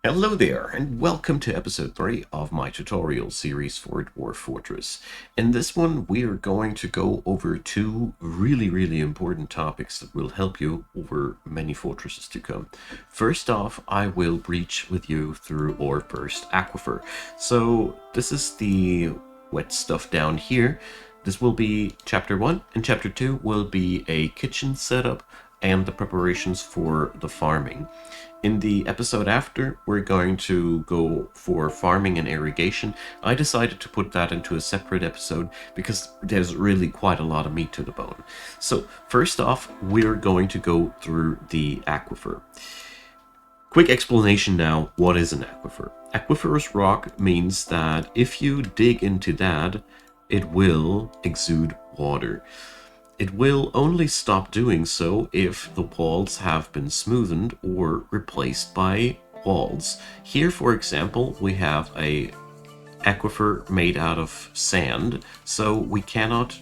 Hello there, and welcome to episode 3 of my tutorial series for Dwarf Fortress. In this one, we are going to go over two really important topics that will help you over many fortresses to come. First off, I will breach with you through our first Aquifer. So this is the wet stuff down here. This will be chapter 1, and chapter 2 will be a kitchen setup and the preparations for the farming. In the episode after, we're going to go for farming and irrigation. I decided to put that into a separate episode because there's really quite a lot of meat to the bone. So first off, we're going to go through the aquifer. Quick explanation now, what is an aquifer? Aquiferous rock means that if you dig into that, it will exude water. It will only stop doing so if the walls have been smoothened or replaced by walls. Here, for example, we have a aquifer made out of sand, so we cannot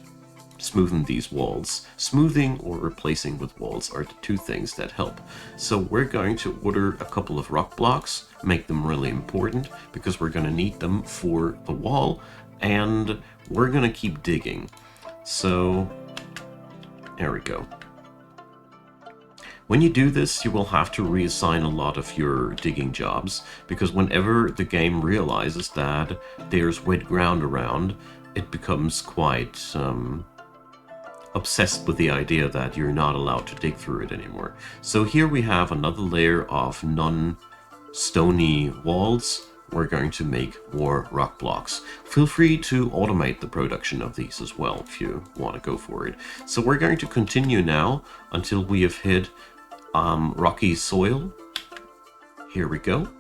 smoothen these walls. Smoothing or replacing with walls are the two things that help. So we're going to order a couple of rock blocks, make them really important, because we're going to need them for the wall, and we're going to keep digging. So there we go. When you do this, you will have to reassign a lot of your digging jobs, because whenever the game realizes that there's wet ground around, it becomes quite obsessed with the idea that you're not allowed to dig through it anymore. So here we have another layer of non-stony walls. We're going to make more rock blocks. Feel free to automate the production of these as well if you want to go for it. So we're going to continue now until we have hit rocky soil. Here we go.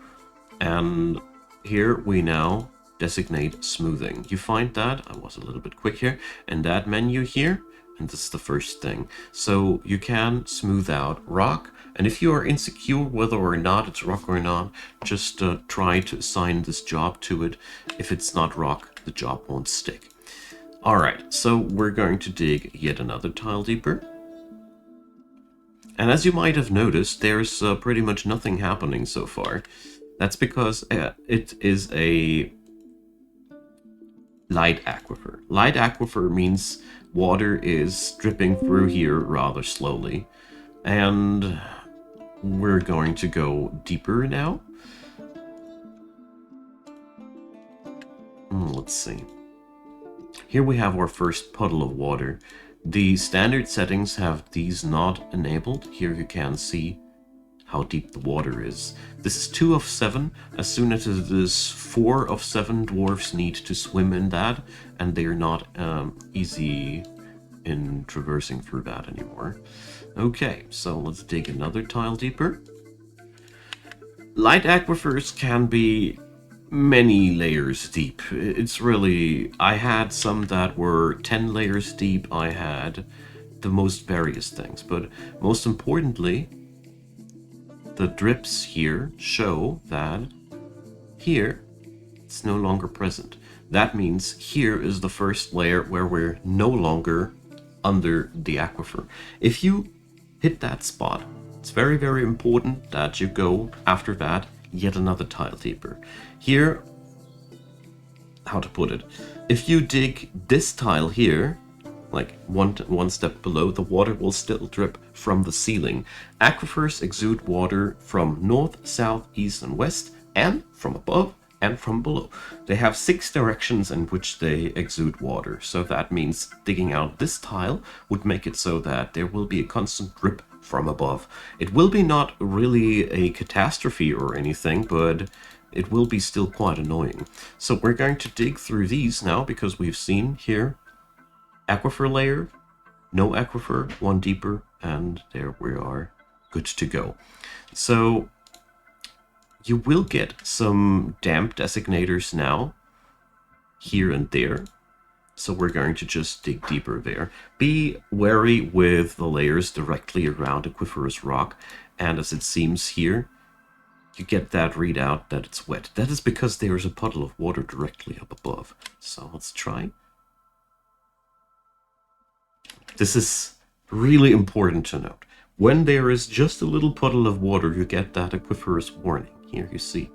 And here we now designate smoothing. You find that, I was a little bit quick here, in that menu here. And this is the first thing. So you can smooth out rock. And if you are insecure whether or not it's rock or not, just try to assign this job to it. If it's not rock, the job won't stick. Alright, so we're going to dig yet another tile deeper. And as you might have noticed, there's pretty much nothing happening so far. That's because it is a light aquifer. Light aquifer means water is dripping through here rather slowly. And we're going to go deeper now. Let's see. Here we have our first puddle of water. The standard settings have these not enabled. Here you can see how deep the water is. This is 2 of 7. As soon as it is 4 of 7, dwarves need to swim in that, and they're not easy in traversing through that anymore. Okay, so let's dig another tile deeper. Light aquifers can be many layers deep. It's really... I had some that were 10 layers deep. I had the most various things, but most importantly, the drips here show that here it's no longer present. That means here is the first layer where we're no longer under the aquifer. If you hit that spot, it's very important that you go after that yet another tile deeper. Here, how to put it, if you dig this tile here, like one step below, the water will still drip from the ceiling. Aquifers exude water from north, south, east, and west, and from above and from below. They have 6 directions in which they exude water, so that means digging out this tile would make it so that there will be a constant drip from above. It will be not really a catastrophe or anything, but it will be still quite annoying. So we're going to dig through these now, because we've seen here aquifer layer, no aquifer, one deeper, and there we are, good to go. So you will get some damp designators now, here and there. So we're going to just dig deeper there. Be wary with the layers directly around aquiferous rock, and as it seems here, you get that readout that it's wet. That is because there is a puddle of water directly up above. So let's try. This is really important to note. When there is just a little puddle of water, you get that aquiferous warning. Here you see,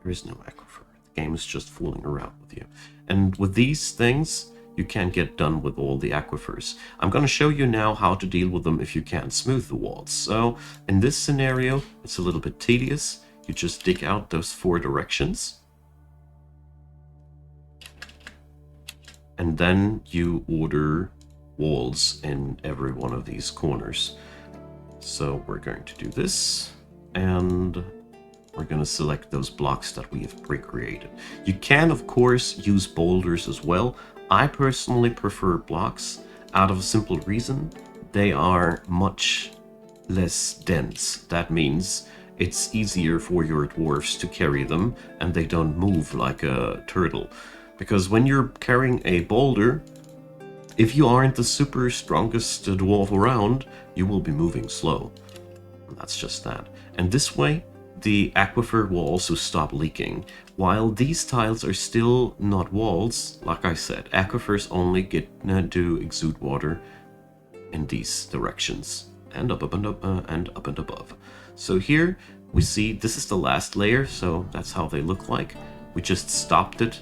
there is no aquifer. The game is just fooling around with you. And with these things, you can't get done with all the aquifers. I'm going to show you now how to deal with them if you can't smooth the walls. So in this scenario, it's a little bit tedious. You just dig out those 4 directions. And then you order walls in every one of these corners. So we're going to do this, and we're going to select those blocks that we have pre-created. You can, of course, use boulders as well. I personally prefer blocks out of a simple reason. They are much less dense. That means it's easier for your dwarfs to carry them, and they don't move like a turtle. Because when you're carrying a boulder, if you aren't the super strongest dwarf around, you will be moving slow. And that's just that. And this way, the aquifer will also stop leaking. While these tiles are still not walls, like I said, aquifers only do exude water in these directions. And up and up and up and above. So here we see this is the last layer, so that's how they look like. We just stopped it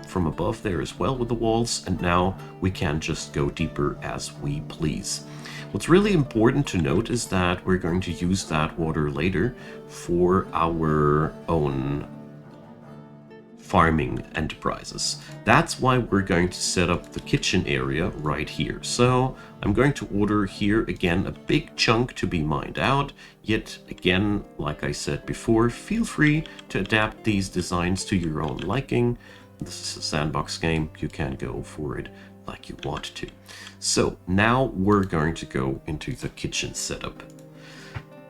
from above there as well with the walls, and now we can just go deeper as we please. What's really important to note is that we're going to use that water later for our own farming enterprises. That's why we're going to set up the kitchen area right here. So I'm going to order here again a big chunk to be mined out. Yet again, like I said before, feel free to adapt these designs to your own liking. This is a sandbox game, you can go for it like you want to. So now we're going to go into the kitchen setup.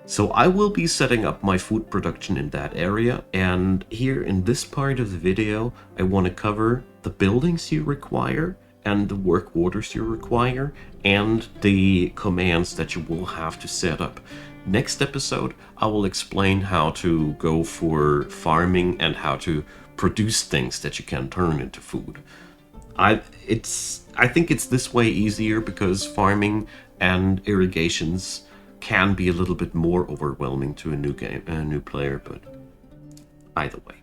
So I will be setting up my food production in that area, and here in this part of the video I want to cover the buildings you require and the work orders you require and the commands that you will have to set up. Next episode I will explain how to go for farming and how to produce things that you can turn into food. I think it's this way easier because farming and irrigations can be a little bit more overwhelming to a new player, but either way.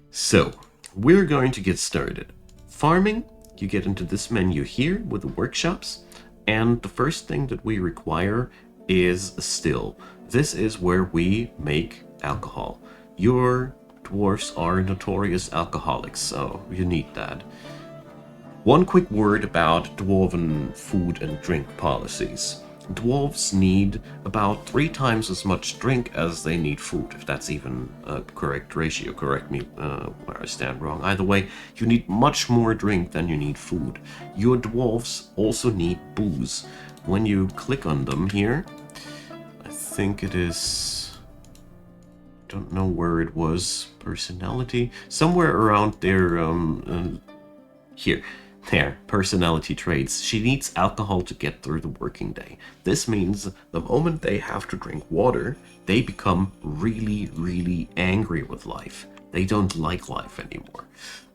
So we're going to get started. Farming, you get into this menu here with the workshops, and the first thing that we require is a still. This is where we make alcohol. Your dwarfs are notorious alcoholics, so you need that. One quick word about dwarven food and drink policies. Dwarves need about 3 times as much drink as they need food, if that's even a correct ratio. Correct me where I stand wrong. Either way, you need much more drink than you need food. Your dwarves also need booze. When you click on them here, I think it is... don't know where it was. Personality? Somewhere around there, here. There, personality traits. She needs alcohol to get through the working day. This means the moment they have to drink water, they become really, really angry with life. They don't like life anymore.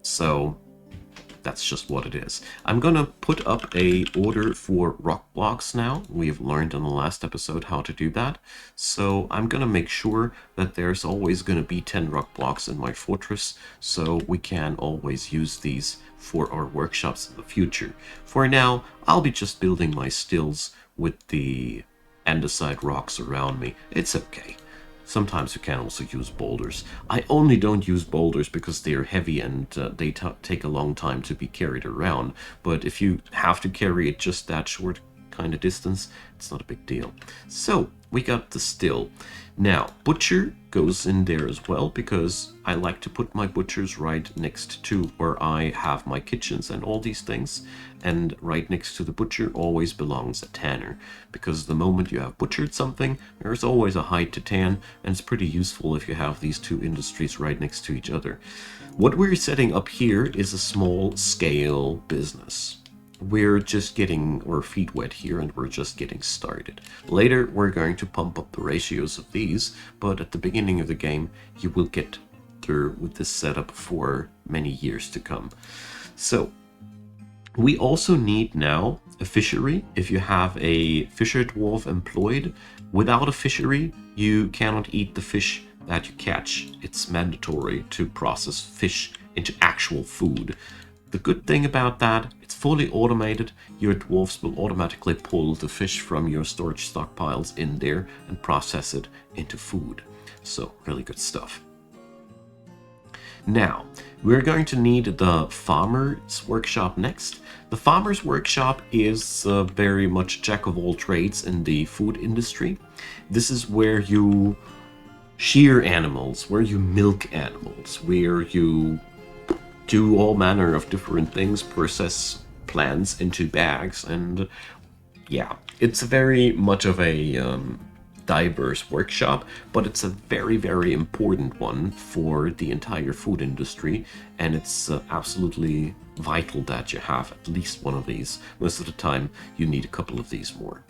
So that's just what it is. I'm gonna put up a order for rock blocks now. We've learned in the last episode how to do that. So I'm gonna make sure that there's always gonna be 10 rock blocks in my fortress, so we can always use these for our workshops in the future. For now, I'll be just building my stills with the andesite rocks around me. It's okay. Sometimes you can also use boulders. I only don't use boulders because they are heavy and they take a long time to be carried around. But if you have to carry it just that short kind of distance, it's not a big deal. So we got the still. Now, butcher goes in there as well because I like to put my butchers right next to where I have my kitchens and all these things. And right next to the butcher always belongs a tanner, because the moment you have butchered something, there's always a hide to tan, and it's pretty useful if you have these 2 industries right next to each other. What we're setting up here is a small scale business. We're just getting our feet wet here and we're just getting started. Later we're going to pump up the ratios of these, but at the beginning of the game you will get through with this setup for many years to come. So we also need now a fishery. If you have a fisher dwarf employed, without a fishery you cannot eat the fish that you catch, it's mandatory to process fish into actual food. The good thing about that, it's fully automated. Your dwarves will automatically pull the fish from your storage stockpiles in there and process it into food. So, really good stuff. Now, we're going to need the Farmer's Workshop next. The Farmer's Workshop is very much jack of all trades in the food industry. This is where you shear animals, where you milk animals, where you do all manner of different things, process plants into bags, and yeah, it's very much of a diverse workshop, but it's a very, very important one for the entire food industry, and it's absolutely vital that you have at least one of these. Most of the time, you need a couple of these more.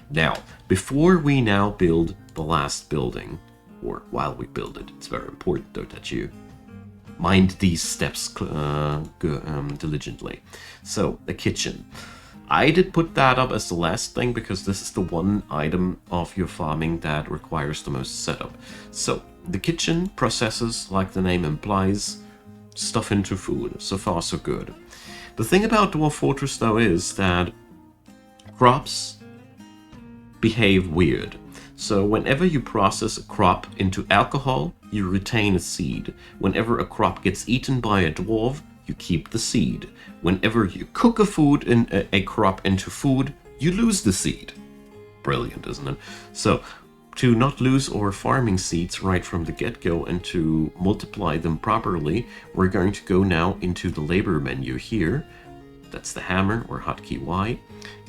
Now, before we now build the last building, or while we build it, it's very important though that you mind these steps diligently. So, the kitchen. I did put that up as the last thing because this is the one item of your farming that requires the most setup. So, the kitchen processes, like the name implies, stuff into food. So far, so good. The thing about Dwarf Fortress, though, is that crops behave weird. So whenever you process a crop into alcohol, you retain a seed. Whenever a crop gets eaten by a dwarf, you keep the seed. Whenever you cook a crop into food, you lose the seed. Brilliant, isn't it? So to not lose our farming seeds right from the get-go and to multiply them properly, we're going to go now into the labor menu here. That's the hammer, or hotkey Y.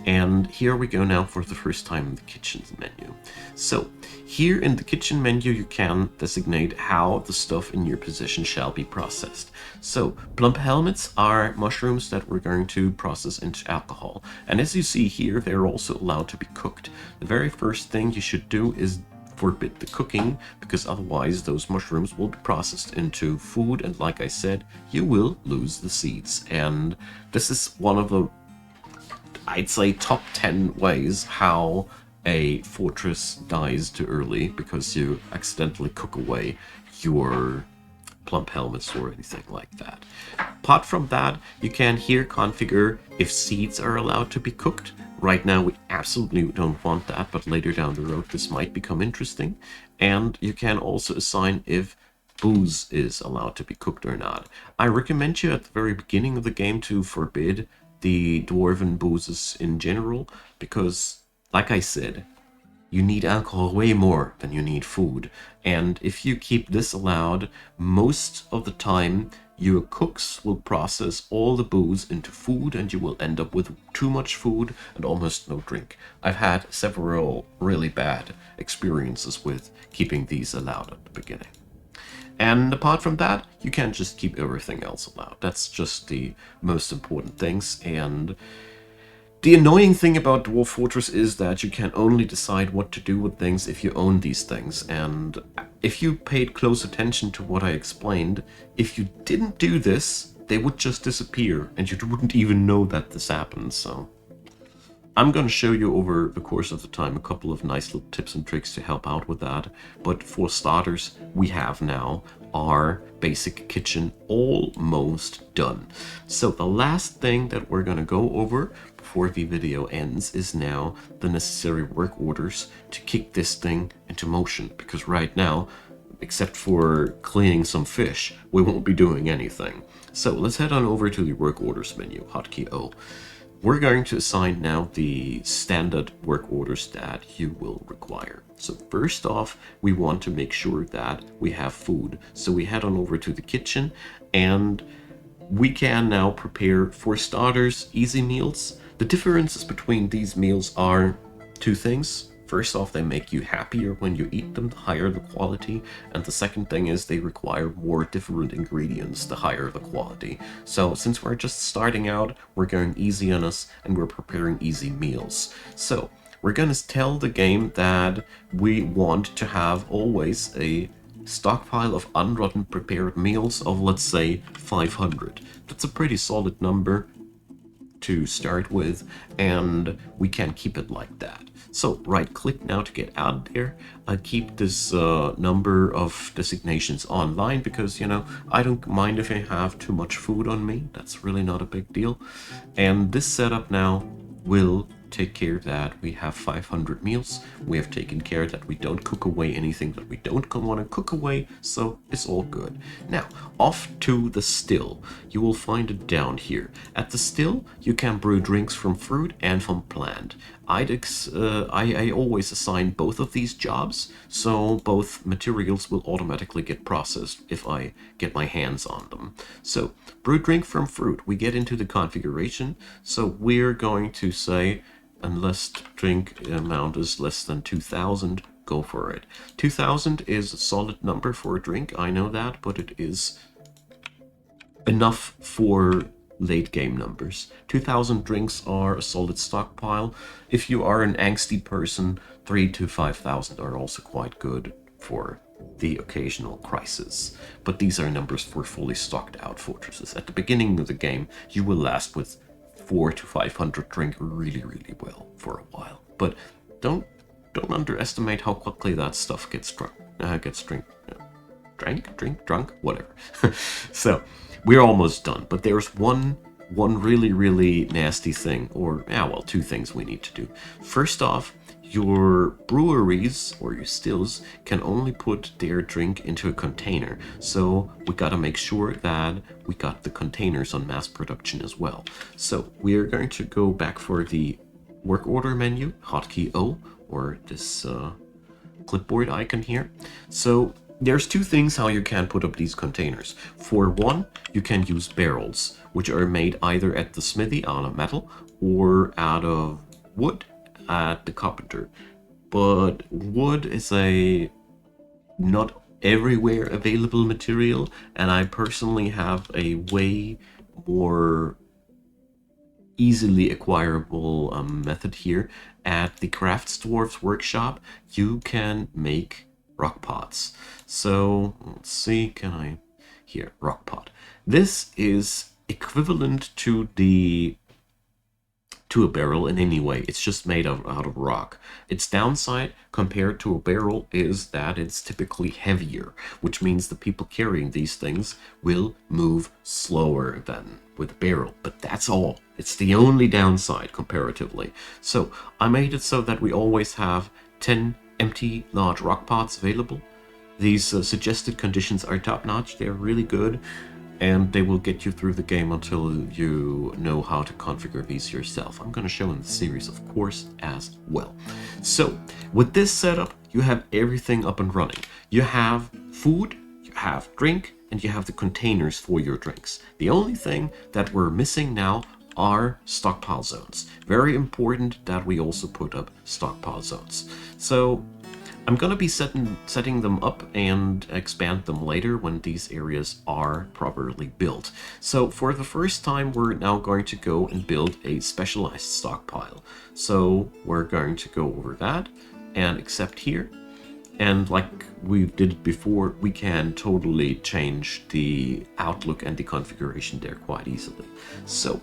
And here we go now for the first time in the kitchen menu. So here in the kitchen menu, you can designate how the stuff in your possession shall be processed. So plump helmets are mushrooms that we're going to process into alcohol. And as you see here, they're also allowed to be cooked. The very first thing you should do is forbid the cooking, because otherwise those mushrooms will be processed into food, and like I said, you will lose the seeds. And this is one of the, I'd say, top 10 ways how a fortress dies too early, because you accidentally cook away your plump helmets or anything like that. Apart from that, you can here configure if seeds are allowed to be cooked. Right now we absolutely don't want that, but later down the road this might become interesting. And you can also assign if booze is allowed to be cooked or not. I recommend you at the very beginning of the game to forbid the dwarven boozes in general, because like I said, you need alcohol way more than you need food. And if you keep this allowed, most of the time your cooks will process all the booze into food, and you will end up with too much food and almost no drink. I've had several really bad experiences with keeping these allowed at the beginning. And apart from that, you can just keep everything else allowed. That's just the most important things. And the annoying thing about Dwarf Fortress is that you can only decide what to do with things if you own these things. And if you paid close attention to what I explained, if you didn't do this, they would just disappear and you wouldn't even know that this happened. So I'm going to show you over the course of the time a couple of nice little tips and tricks to help out with that. But for starters, we have now our basic kitchen almost done. So the last thing that we're going to go over before the video ends is now the necessary work orders to kick this thing into motion, because right now, except for cleaning some fish, we won't be doing anything. So let's head on over to the work orders menu, hotkey O. We're going to assign now the standard work orders that you will require. So first off, we want to make sure that we have food. So we head on over to the kitchen, and we can now prepare, for starters, easy meals. The differences between these meals are two things. First off, they make you happier when you eat them, the higher the quality. And the second thing is they require more different ingredients, the higher the quality. So since we're just starting out, we're going easy on us and we're preparing easy meals. So we're going to tell the game that we want to have always a stockpile of unrotten prepared meals of, let's say, 500. That's a pretty solid number. to start with, and we can keep it like that. So right click now to get out there. I keep this number of designations online because, you know, I don't mind if I have too much food on me. That's really not a big deal. And this setup now will take care that we have 500 meals. We have taken care that we don't cook away anything that we don't want to cook away, so it's all good. Now, off to the still. You will find it down here. At the still, you can brew drinks from fruit and from plant. I always assign both of these jobs, so both materials will automatically get processed if I get my hands on them. So, brew drink from fruit. We get into the configuration, so we're going to say, unless drink amount is less than 2,000, go for it. 2,000 is a solid number for a drink, I know that, but it is enough for late game numbers. 2,000 drinks are a solid stockpile. If you are an angsty person, 3,000 to 5,000 are also quite good for the occasional crisis. But these are numbers for fully stocked out fortresses. At the beginning of the game, you will last with 400 to 500 drink really well for a while. But don't underestimate how quickly that stuff gets drunk, whatever. So we're almost done, but there's one really nasty thing, or well, two things we need to do. First off, your breweries or your stills can only put their drink into a container, so we gotta make sure that we got the containers on mass production as well. So we're going to go back for the work order menu, hotkey O, or this clipboard icon here. So there's two things how you can put up these containers. For one, you can use barrels, which are made either at the smithy out of metal or out of wood at the carpenter. But wood is a not everywhere available material, and I personally have a way more easily acquirable method here. At the Dwarf's workshop, you can make rock pots. So let's see, can I here, rock pot. This is equivalent to a barrel in any way. It's just made out of rock. Its downside compared to a barrel is that it's typically heavier, which means the people carrying these things will move slower than with a barrel. But that's all. It's the only downside comparatively. So I made it so that we always have 10 empty large rock pots available. These suggested conditions are top-notch. They're really good, and they will get you through the game until you know how to configure these yourself. I'm going to show in the series, of course, as well. So with this setup, you have everything up and running. You have food, you have drink, and you have the containers for your drinks. The only thing that we're missing now are stockpile zones. Very important that we also put up stockpile zones. So I'm going to be setting them up and expand them later when these areas are properly built. So for the first time, we're now going to go and build a specialized stockpile. So we're going to go over that and accept here. And like we did it before, we can totally change the outlook and the configuration there quite easily. So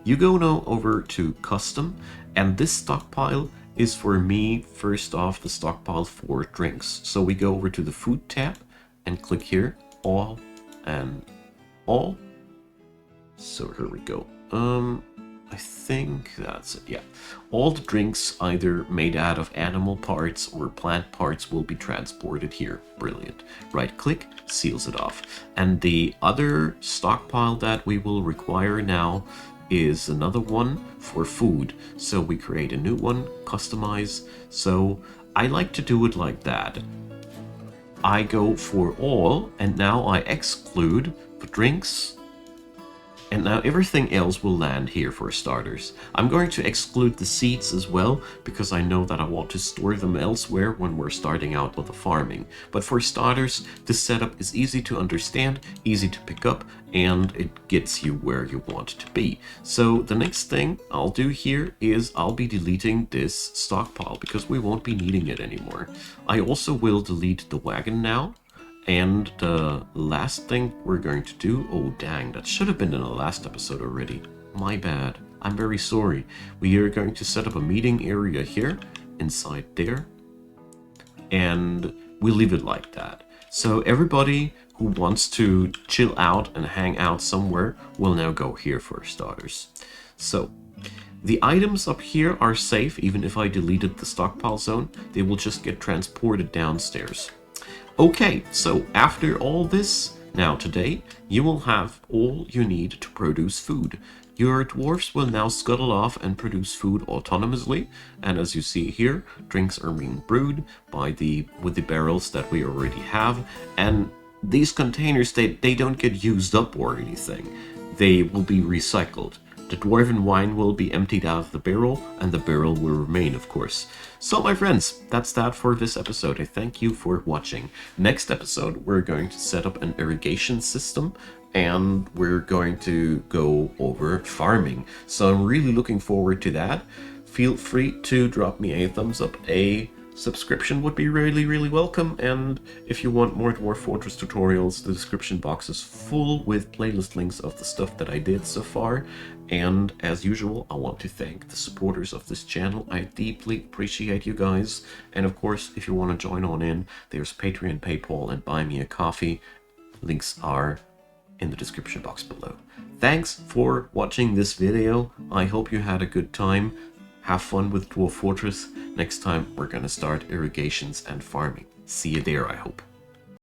you go now over to custom, and this stockpile is for me, first off, the stockpile for drinks. So we go over to the food tab and click here, all and all. So here we go. I think that's it, yeah. All the drinks either made out of animal parts or plant parts will be transported here. Brilliant. Right click, seals it off. And the other stockpile that we will require now is another one for food. So we create a new one, customize. So I like to do it like that. I go for all, and now I exclude the drinks, and now everything else will land here for starters. I'm going to exclude the seeds as well, because I know that I want to store them elsewhere when we're starting out with the farming. But for starters, this setup is easy to understand, easy to pick up, and it gets you where you want to be. So the next thing I'll do here is I'll be deleting this stockpile, because we won't be needing it anymore. I also will delete the wagon now. And the last thing we're going to do, oh dang, that should have been in the last episode already. My bad. I'm very sorry. We are going to set up a meeting area here, inside there, and we leave it like that. So everybody who wants to chill out and hang out somewhere will now go here for starters. So the items up here are safe. Even if I deleted the stockpile zone, they will just get transported downstairs. Okay, so after all this, now today, you will have all you need to produce food. Your dwarfs will now scuttle off and produce food autonomously, and as you see here, drinks are being brewed with the barrels that we already have, and these containers, they don't get used up or anything. They will be recycled. The dwarven wine will be emptied out of the barrel, and the barrel will remain, of course. So, my friends, that's that for this episode. I thank you for watching. Next episode, we're going to set up an irrigation system, and we're going to go over farming. So I'm really looking forward to that. Feel free to drop me a thumbs up. A subscription would be really welcome, and if you want more Dwarf Fortress tutorials, the description box is full with playlist links of the stuff that I did so far. And as usual, I want to thank the supporters of this channel. I deeply appreciate you guys, and of course, if you want to join on in, there's Patreon, PayPal, and Buy Me a Coffee. Links are in the description box below. Thanks for watching this video. I hope you had a good time. Have fun with Dwarf Fortress. Next time we're gonna start irrigations and farming. See you there, I hope.